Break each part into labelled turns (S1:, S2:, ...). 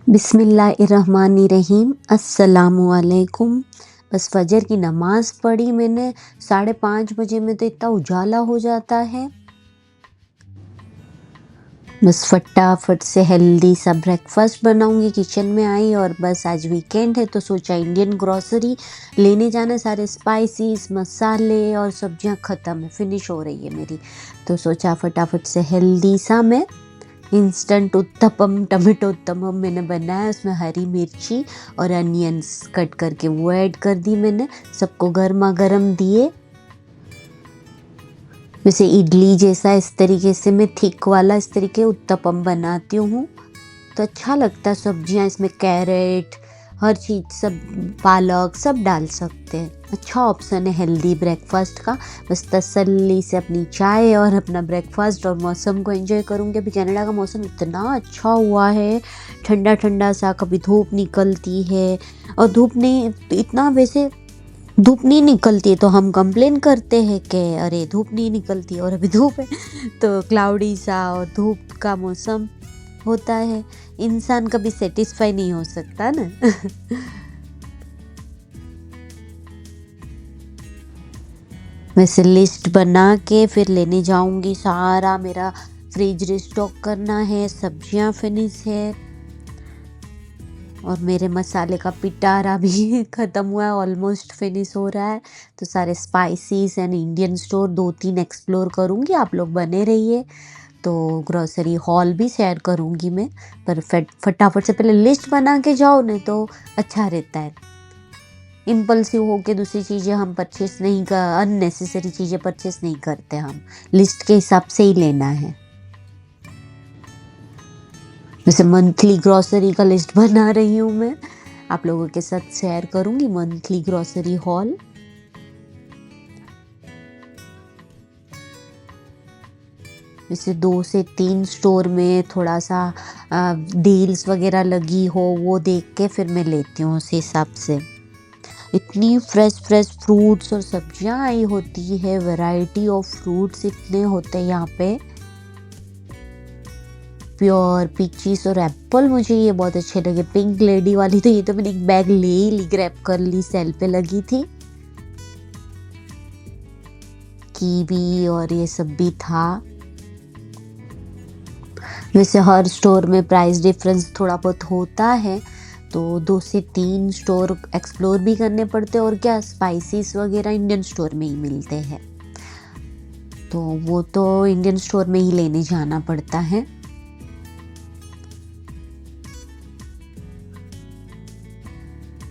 S1: बिस्मिल्लाहिर्रहमानिर्रहीम। अस्सलामुअलैकुम। बस फजर की नमाज़ पढ़ी मैंने 5:30 बजे में, तो इतना उजाला हो जाता है। बस फटाफट से हेल्दी सा ब्रेकफास्ट बनाऊंगी। किचन में आई और बस आज वीकेंड है तो सोचा इंडियन ग्रोसरी लेने जाना। सारे स्पाइसेस, मसाले और सब्जियां ख़त्म है, फिनिश हो रही है मेरी। तो सोचा फटाफट से हेल्दी सा मैं इंस्टेंट उत्तपम, टमेटो उत्तपम मैंने बनाया। उसमें हरी मिर्ची और अनियंस कट करके वो ऐड कर दी मैंने। सबको गर्मा गर्म दिए। जैसे इडली जैसा इस तरीके से मैं थिक वाला इस तरीके उत्तपम बनाती हूँ, तो अच्छा लगता है। सब्जियाँ इसमें कैरेट, हर चीज़, सब पालक सब डाल सकते हैं। अच्छा ऑप्शन है हेल्दी ब्रेकफास्ट का। बस तसल्ली से अपनी चाय और अपना ब्रेकफास्ट और मौसम को एंजॉय करूँगी। अभी कनाडा का मौसम इतना अच्छा हुआ है, ठंडा ठंडा सा। कभी धूप निकलती है और धूप नहीं इतना, वैसे धूप नहीं निकलती है तो हम कंप्लेन करते हैं कि अरे धूप नहीं निकलती, और अभी धूप है। तो क्लाउडी सा और धूप का मौसम होता है। इंसान कभी सेटिस्फाई नहीं हो सकता ना। वैसे लिस्ट बना के फिर लेने जाऊंगी। सारा मेरा फ्रिज रिस्टॉक करना है, सब्जियां फिनिश है और मेरे मसाले का पिटारा भी ख़त्म हुआ है, ऑलमोस्ट फिनिश हो रहा है। तो सारे spices and Indian store 2-3 explore करूंगी। आप लोग बने रहिए। तो ग्रोसरी हॉल भी शेयर करूंगी मैं। पर फटाफट से पहले लिस्ट बना के जाओ, नहीं तो अच्छा रहता है। इम्पल्सिव होके दूसरी चीज़ें हम परचेस नहीं कर, अननेसेसरी चीज़ें परचेस नहीं करते हम। लिस्ट के हिसाब से ही लेना है। जैसे मंथली ग्रोसरी का लिस्ट बना रही हूँ मैं, आप लोगों के साथ शेयर करूँगी मंथली ग्रोसरी हॉल। जैसे 2 से 3 स्टोर में थोड़ा सा डील्स वगैरह लगी हो, वो देख के फिर मैं लेती हूँ उस हिसाब से। इतनी फ्रेश फ्रेश फ्रूट्स और सब्जियां आई होती है। वैरायटी ऑफ फ्रूट्स इतने होते हैं यहाँ पे। प्योर पीचीज और एप्पल मुझे ये बहुत अच्छे लगे। पिंक लेडी वाली तो ये तो मैंने एक बैग ले ही ली, ग्रैब कर ली, सेल पे लगी थी। कीवी और ये सब भी था। वैसे हर स्टोर में प्राइस डिफरेंस थोड़ा बहुत होता है, तो 2 से 3 स्टोर एक्सप्लोर भी करने पड़ते हैं। और क्या, स्पाइसेस वगैरह इंडियन स्टोर में ही मिलते हैं, तो वो तो इंडियन स्टोर में ही लेने जाना पड़ता है।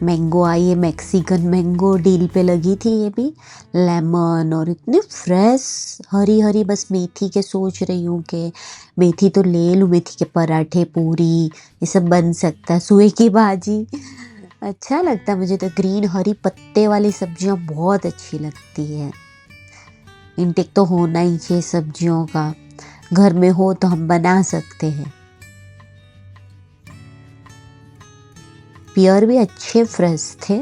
S1: मैंगो आई है, मैक्सिकन मैंगो डील पे लगी थी ये भी। लेमन और इतने फ्रेश हरी हरी। बस मेथी के सोच रही हूँ कि मेथी तो ले लूँ। मेथी के पराठे, पूरी, ये सब बन सकता है। सुए की भाजी अच्छा लगता है मुझे तो। ग्रीन हरी पत्ते वाली सब्जियाँ बहुत अच्छी लगती है। इनटेक तो होना ही चाहिए सब्जियों का। घर में हो तो हम बना सकते हैं। पियर भी अच्छे फ्रेश थे।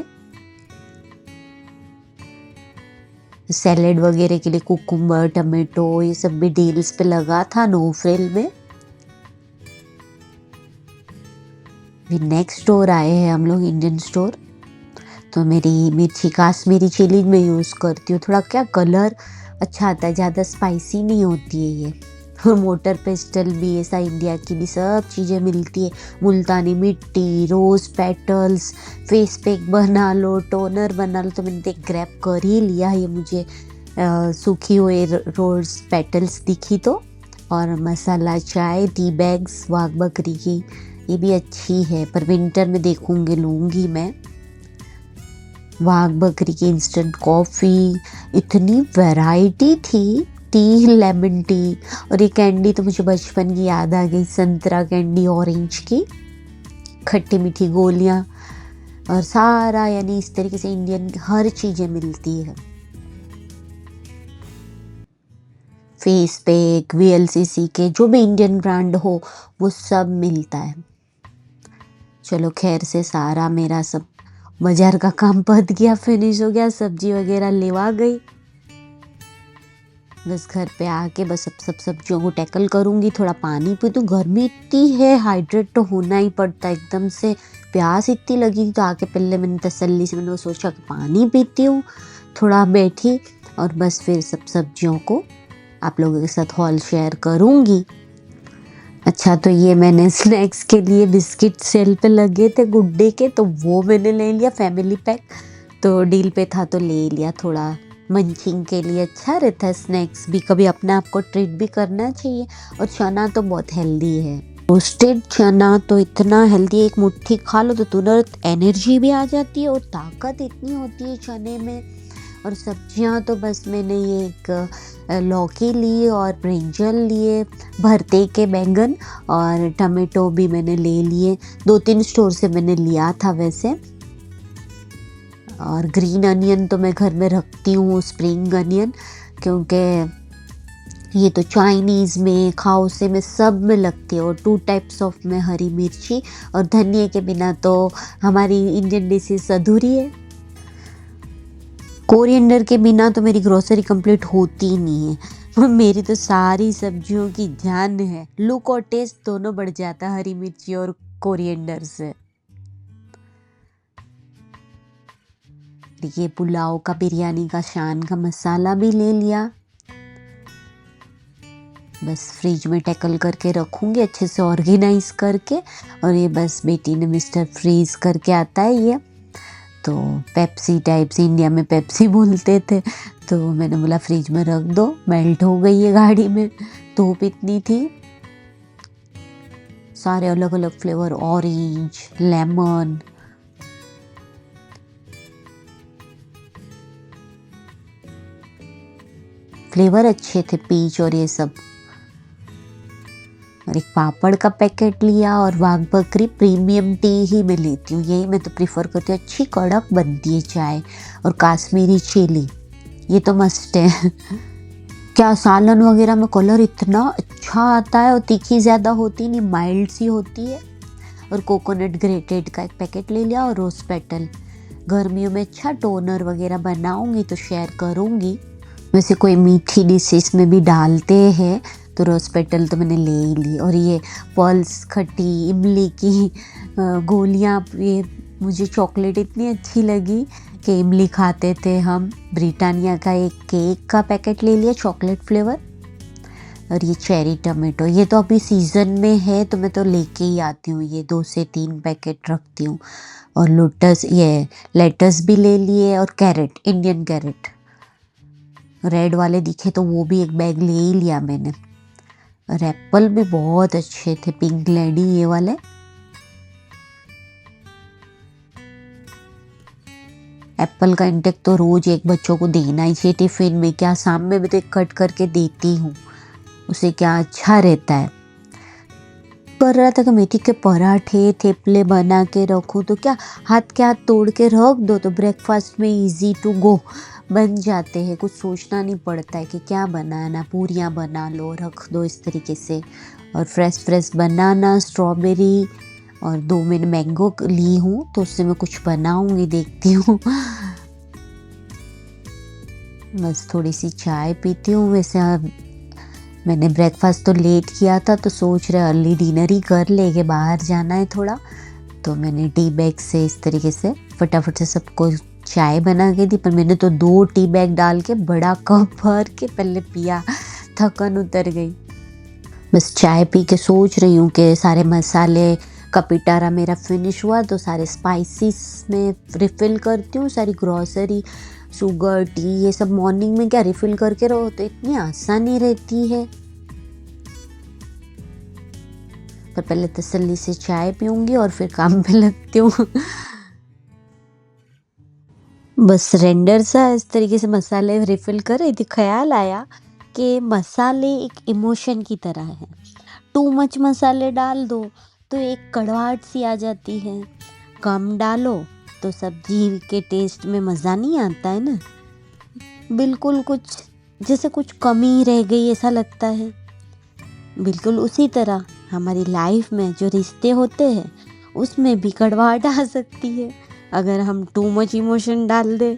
S1: सैलेड वगैरह के लिए कुकुम्बर, टमाटो, ये सब भी डील्स पे लगा था, नो फ्रिल में। नेक्स्ट स्टोर आए हैं हम लोग, इंडियन स्टोर। तो मेरी मिर्ची काश्मीरी चिली में यूज़ करती हूँ। थोड़ा क्या कलर अच्छा आता है, ज़्यादा स्पाइसी नहीं होती है ये। और मोटर पेस्टल भी ऐसा इंडिया की भी सब चीज़ें मिलती है। मुल्तानी मिट्टी, रोज़ पेटल्स, फेस पैक बना लो, टोनर बना लो। तो मैंने एक ग्रैब कर ही लिया। ये मुझे सूखी हुई रोज़ पेटल्स दिखी तो। और मसाला चाय, टी बैग्स वाघ बकरी की, ये भी अच्छी है, पर विंटर में देखूँगी, लूँगी मैं। वाघ बकरी की इंस्टेंट कॉफ़ी, इतनी वैरायटी थी। T, lemon tea. और ये कैंडी तो मुझे बचपन की याद आ गई, संतरा कैंडी, ऑरेंज की खट्टी मीठी गोलियां। और सारा यानी इस तरीके से इंडियन हर चीज़ें मिलती है। फेस पैक, वीएलसीसी के जो भी इंडियन ब्रांड हो वो सब मिलता है। चलो खैर से सारा मेरा सब बाजार का काम पत गया, फिनिश हो गया, सब्जी वगैरह लेवा गई। बस घर पे आके बस सब सब्जियों को टैकल करूँगी, थोड़ा पानी पी, तो गर्मी इतनी है, हाइड्रेट तो होना ही पड़ता है। एकदम से प्यास इतनी लगी तो आके पहले मैंने तसल्ली से मैंने सोचा कि पानी पीती हूँ, थोड़ा बैठी और बस फिर सब सब्जियों को आप लोगों के साथ हॉल शेयर करूँगी। अच्छा, तो ये मैंने स्नैक्स के लिए बिस्किट सेल पे लगे थे गुड डे के, तो वो मैंने ले लिया फैमिली पैक, तो डील पे था तो ले लिया। थोड़ा मंचिंग के लिए अच्छा रहता है स्नैक्स भी, कभी अपने आप को ट्रीट भी करना चाहिए। और चना तो बहुत हेल्दी है, रोस्टेड चना तो इतना हेल्दी है, एक मुट्ठी खा लो तो तुरंत एनर्जी भी आ जाती है और ताकत इतनी होती है चने में। और सब्जियां तो बस मैंने ये एक लौकी ली और ब्रिंजल लिए, भरते के बैंगन और टमाटो भी मैंने ले लिए, 2-3 स्टोर से मैंने लिया था वैसे। और ग्रीन अनियन तो मैं घर में रखती हूँ, स्प्रिंग अनियन, क्योंकि ये तो चाइनीज़ में, खाउसे में सब में लगती है। और 2 टाइप्स ऑफ में हरी मिर्ची, और धनिया के बिना तो हमारी इंडियन डिशेस अधूरी है। कोरिएंडर के बिना तो मेरी ग्रोसरी कंप्लीट होती ही नहीं है। मेरी तो सारी सब्जियों की जान है, लुक और टेस्ट दोनों बढ़ जाता है हरी मिर्ची और कोरिएंडर से। ये पुलाव का, बिरयानी का शान का मसाला भी ले लिया, बस फ्रिज में टैकल करके रखूँगी अच्छे से ऑर्गेनाइज करके। और ये बस बेटी ने मिस्टर फ्रीज करके आता है ये, तो पेप्सी टाइप्स, इंडिया में पेप्सी बोलते थे, तो मैंने बोला फ्रिज में रख दो, मेल्ट हो गई है गाड़ी में, धूप इतनी थी। सारे अलग अलग फ्लेवर, ऑरेंज, लेमन, फ्लेवर अच्छे थे, पीच और ये सब। और एक पापड़ का पैकेट लिया, और वाघ बकरी प्रीमियम टी ही मैं लेती हूँ, यही मैं तो प्रीफर करती हूँ, अच्छी कड़क बनती है चाय। और काश्मीरी चिली, ये तो मस्ट है। क्या सालन वगैरह में कलर इतना अच्छा आता है, और तीखी ज़्यादा होती नहीं, माइल्ड सी होती है। और कोकोनट ग्रेटेड का एक पैकेट ले लिया, और रोज़ पेटल, गर्मियों में अच्छा टोनर वगैरह बनाऊँगी तो शेयर करूँगी। वैसे कोई मीठी डिशेस में भी डालते हैं, तो रोज़ पेटल तो मैंने ले ही ली। और ये पल्स खट्टी इमली की गोलियाँ, ये मुझे चॉकलेट इतनी अच्छी लगी कि इमली खाते थे हम। ब्रिटानिया का एक केक का पैकेट ले लिया, चॉकलेट फ्लेवर। और ये चेरी टमाटो, ये तो अभी सीज़न में है तो मैं तो लेके ही आती हूँ, ये 2 से 3 पैकेट रखती हूँ। और लोटस, ये लेटस भी ले लिए, और कैरेट, इंडियन कैरेट रेड वाले दिखे तो वो भी एक बैग ले ही लिया मैंने। और एप्पल भी बहुत अच्छे थे, पिंक लेडी ये वाले। एप्पल का इंटेक तो रोज एक बच्चों को देना ही चाहिए टिफिन में, क्या शाम में भी तो कट करके देती हूँ, उसे क्या अच्छा रहता है। कर रहा था कि मेथी के पराठे थेपले बना के रखूँ, तो क्या हाथ के हाथ तोड़ के रख दो तो ब्रेकफास्ट में इजी टू गो बन जाते हैं, कुछ सोचना नहीं पड़ता है कि क्या बनाना, पूरियाँ बना लो, रख दो इस तरीके से। और फ्रेश बनाना, स्ट्रॉबेरी, और 2 मैंने मैंगो ली हूँ, तो उससे मैं कुछ बनाऊँगी, देखती हूँ। बस थोड़ी सी चाय पीती हूँ। वैसे मैंने ब्रेकफास्ट तो लेट किया था, तो सोच रहे अर्ली डिनर ही कर ले, के बाहर जाना है थोड़ा, तो मैंने टी बैग से इस तरीके से फटाफट से सबको चाय बना के दी। पर मैंने तो 2 टी बैग डाल के बड़ा कप भर के पहले पिया, थकन उतर गई। बस चाय पी के सोच रही हूँ कि सारे मसाले का पिटारा मेरा फिनिश हुआ, तो सारे स्पाइसेस में रिफ़िल करती हूँ, सारी ग्रॉसरी, शुगर, टी, ये सब मॉर्निंग में क्या रिफ़िल करके रहो तो इतनी आसानी रहती है। पर पहले तसल्ली से चाय पीऊँगी और फिर काम पे लगती हूँ। बस रेंडर सा इस तरीके से मसाले रिफ़िल कर रही थी, ख्याल आया कि मसाले एक इमोशन की तरह है, टू मच मसाले डाल दो तो एक कड़वाहट सी आ जाती है, कम डालो तो सब्जी के टेस्ट में मज़ा नहीं आता है ना, बिल्कुल कुछ जैसे कुछ कमी रह गई ऐसा लगता है। बिल्कुल उसी तरह हमारी लाइफ में जो रिश्ते होते हैं उसमें भी कड़वाहट आ सकती है अगर हम टू मच इमोशन डाल दें,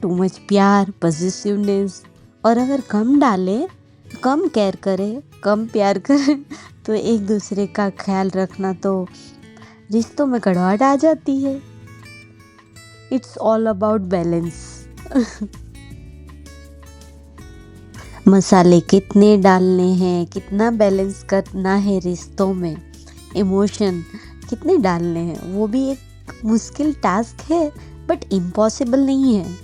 S1: टू मच प्यार, पॉजिटिवनेस, और अगर कम डालें, कम केयर करें, कम प्यार करें तो एक दूसरे का ख्याल रखना तो रिश्तों में कड़वाहट आ जाती है। It's all about balance. मसाले कितने डालने हैं, कितना बैलेंस करना है रिश्तों में, इमोशन कितने डालने हैं, वो भी एक मुश्किल टास्क है, बट इम्पॉसिबल नहीं है।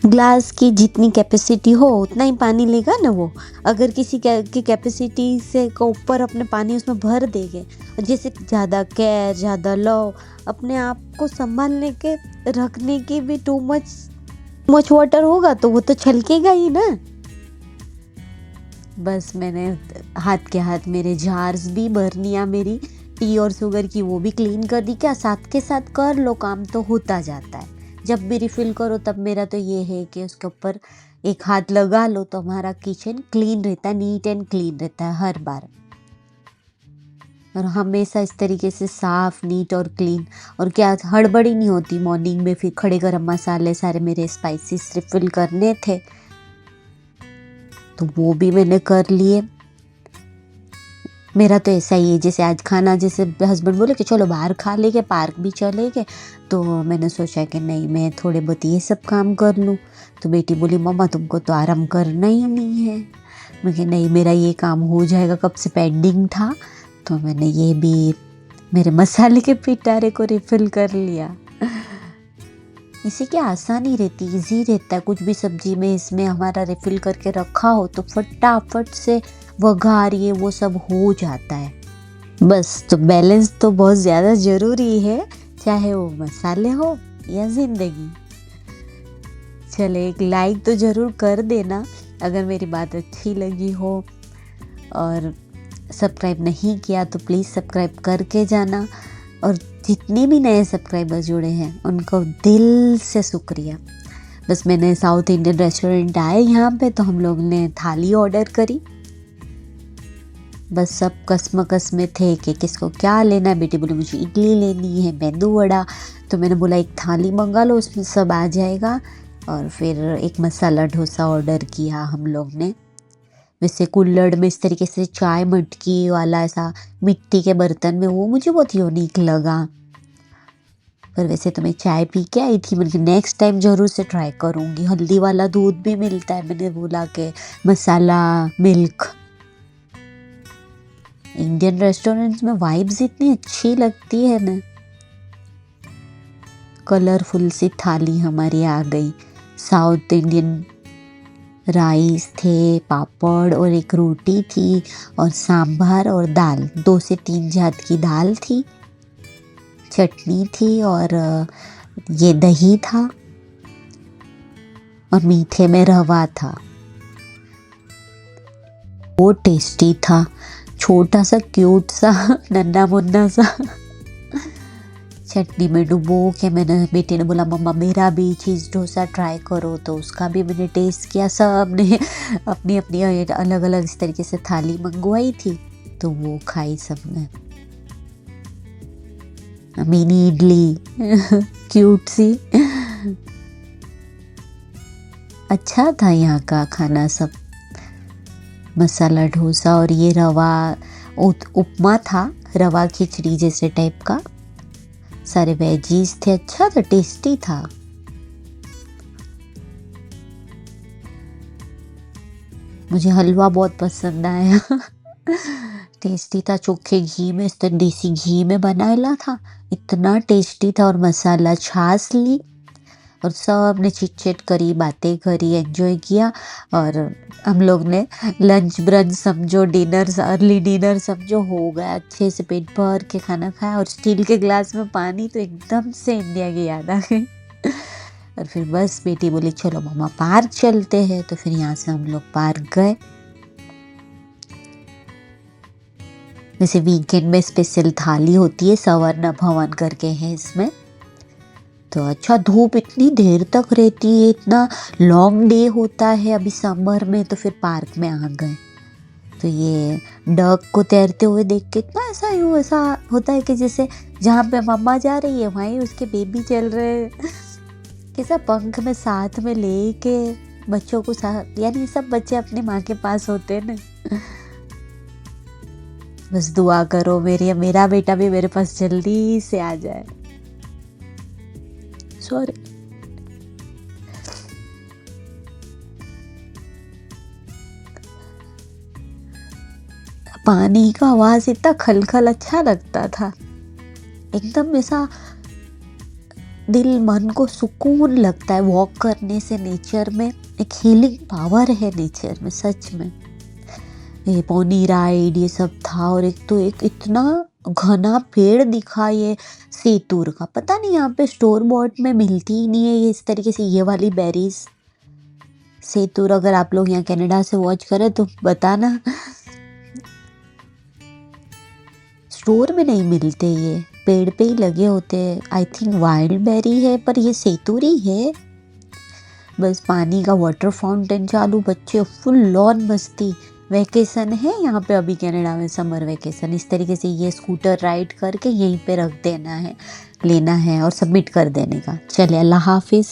S1: ग्लास की जितनी कैपेसिटी हो उतना ही पानी लेगा ना वो। अगर किसी की कैपेसिटी से को ऊपर अपने पानी उसमें भर देंगे, जैसे ज़्यादा केयर, ज़्यादा लव, अपने आप को संभालने के रखने की भी टू मच वाटर होगा तो वो तो छलकेगा ही ना। बस मैंने हाथ के हाथ मेरे जार्स भी, बर्नियाँ मेरी टी और शुगर की, वो भी क्लीन कर दी। क्या साथ के साथ कर लो, काम तो होता जाता है। जब भी रिफ़िल करो तब मेरा तो ये है कि उसके ऊपर एक हाथ लगा लो तो हमारा किचन क्लीन रहता है, नीट एंड क्लीन रहता है हर बार। और हमेशा इस तरीके से साफ़, नीट और क्लीन। और क्या हड़बड़ी नहीं होती मॉर्निंग में, फिर खड़े गरम मसाले सारे मेरे स्पाइसेस रिफ़िल करने थे तो वो भी मैंने कर लिए। मेरा तो ऐसा ही है, जैसे आज खाना, जैसे हस्बैंड बोले कि चलो बाहर खा लेंगे, पार्क भी चलेंगे, तो मैंने सोचा कि नहीं, मैं थोड़े बहुत ये सब काम कर लूँ। तो बेटी बोली मम्मा तुमको तो आराम करना ही नहीं है। मैं कहा नहीं, मेरा ये काम हो जाएगा, कब से पेंडिंग था। तो मैंने ये भी मेरे मसाले के पिटारे को रिफ़िल कर लिया। इसी की आसानी रहती, इजी रहता है। कुछ भी सब्जी में इसमें हमारा रिफ़िल करके रखा हो तो फटाफट से वघार ये वो सब हो जाता है। बस तो बैलेंस तो बहुत ज़्यादा ज़रूरी है, चाहे वो मसाले हो या ज़िंदगी। चले, एक लाइक तो ज़रूर कर देना अगर मेरी बात अच्छी लगी हो, और सब्सक्राइब नहीं किया तो प्लीज़ सब्सक्राइब करके जाना। और जितने भी नए सब्सक्राइबर जुड़े हैं उनको दिल से शुक्रिया। बस मैंने साउथ इंडियन रेस्टोरेंट आए यहाँ पे तो हम लोग ने थाली ऑर्डर करी। बस सब कसमकस में थे कि किसको क्या लेना है। बेटी बोली मुझे इडली लेनी है, मेंदू वड़ा। तो मैंने बोला एक थाली मंगा लो, उसमें सब आ जाएगा। और फिर एक मसाला डोसा ऑर्डर किया हम लोग ने। वैसे कुल्हड़ में इस तरीके से चाय मटकी वाला, ऐसा मिट्टी के बर्तन में, वो मुझे बहुत यूनिक लगा। पर वैसे तो मैं चाय पी के आई थी, मैंने नेक्स्ट टाइम ज़रूर से ट्राई करूँगी। हल्दी वाला दूध भी मिलता है, मैंने बोला कि मसाला मिल्क। इंडियन रेस्टोरेंट्स में वाइब्स इतनी अच्छी लगती है ना। कलरफुल सी थाली हमारी आ गई। साउथ इंडियन राइस थे, पापड़ और एक रोटी थी, और सांभर और दाल, 2 से 3 जात की दाल थी, चटनी थी, और ये दही था, और मीठे में रवा था। वो टेस्टी था, छोटा सा क्यूट सा नन्हा मुन्ना सा। चटनी में डुबो के मैंने, बेटे ने बोला मम्मा मेरा भी चीज़ डोसा ट्राई करो, तो उसका भी मैंने टेस्ट किया। सब ने अपनी अपनी अलग अलग इस तरीके से थाली मंगवाई थी, तो वो खाई सबने। मिनी इडली क्यूट सी। अच्छा था यहाँ का खाना सब। मसाला डोसा और ये रवा उपमा था, रवा खिचड़ी जैसे टाइप का। सारे वेजीज थे, अच्छा था, टेस्टी था। मुझे हलवा बहुत पसंद आया। टेस्टी था, चोखे घी में, इस तरह देसी घी में बनाया था, इतना टेस्टी था। और मसाला छाछ ली और सब ने चिट चिट करी, बातें करी, एंजॉय किया। और हम लोग ने लंच ब्रंच समझो, डिनर, अर्ली डिनर समझो, हो गया अच्छे से, पेट भर के खाना खाया। और स्टील के ग्लास में पानी, तो एकदम से इंडिया की याद आ गई। और फिर बस बेटी बोली चलो मामा पार्क चलते हैं, तो फिर यहाँ से हम लोग पार्क गए। वैसे वीकेंड में स्पेशल थाली होती है, सवर्ण भवन करके है इसमें। तो अच्छा, धूप इतनी देर तक रहती है, इतना लॉन्ग डे होता है अभी समर में। तो फिर पार्क में आ गए, तो ये डक को तैरते हुए देख के इतना ऐसा होता है कि जैसे जहाँ पे मम्मा जा रही है वहीं उसके बेबी चल रहे, कैसा पंख में साथ में लेके बच्चों को साथ, यानी सब बच्चे अपनी माँ के पास होते हैं ना। बस दुआ करो मेरा बेटा भी मेरे पास जल्दी से आ जाए। सॉरी। पानी का आवाज इतना खलखल अच्छा लगता था, एकदम ऐसा दिल मन को सुकून लगता है वॉक करने से। नेचर में एक हीलिंग पावर है नेचर में, सच में। ये पोनी राइड ये सब था, और एक तो एक इतना घना पेड़ दिखा ये सेतूर का, पता नहीं यहाँ पे स्टोर बॉट में मिलती ही नहीं है ये इस तरीके से ये वाली बेरीज। सेतूर अगर आप लोग यहाँ कनाडा से वॉच करें तो बताना, स्टोर में नहीं मिलते, ये पेड़ पे ही लगे होते हैं। आई थिंक वाइल्ड बेरी है, पर ये सेतूरी है। बस पानी का वाटर फाउंटेन चालू, बच्चे फुल लॉन मस्ती। वैकेशन है यहाँ पे अभी कनाडा में, समर वैकेशन। इस तरीके से ये स्कूटर राइड करके यहीं पे रख देना है, लेना है और सबमिट कर देने का। चलिए, अल्लाह हाफिज़।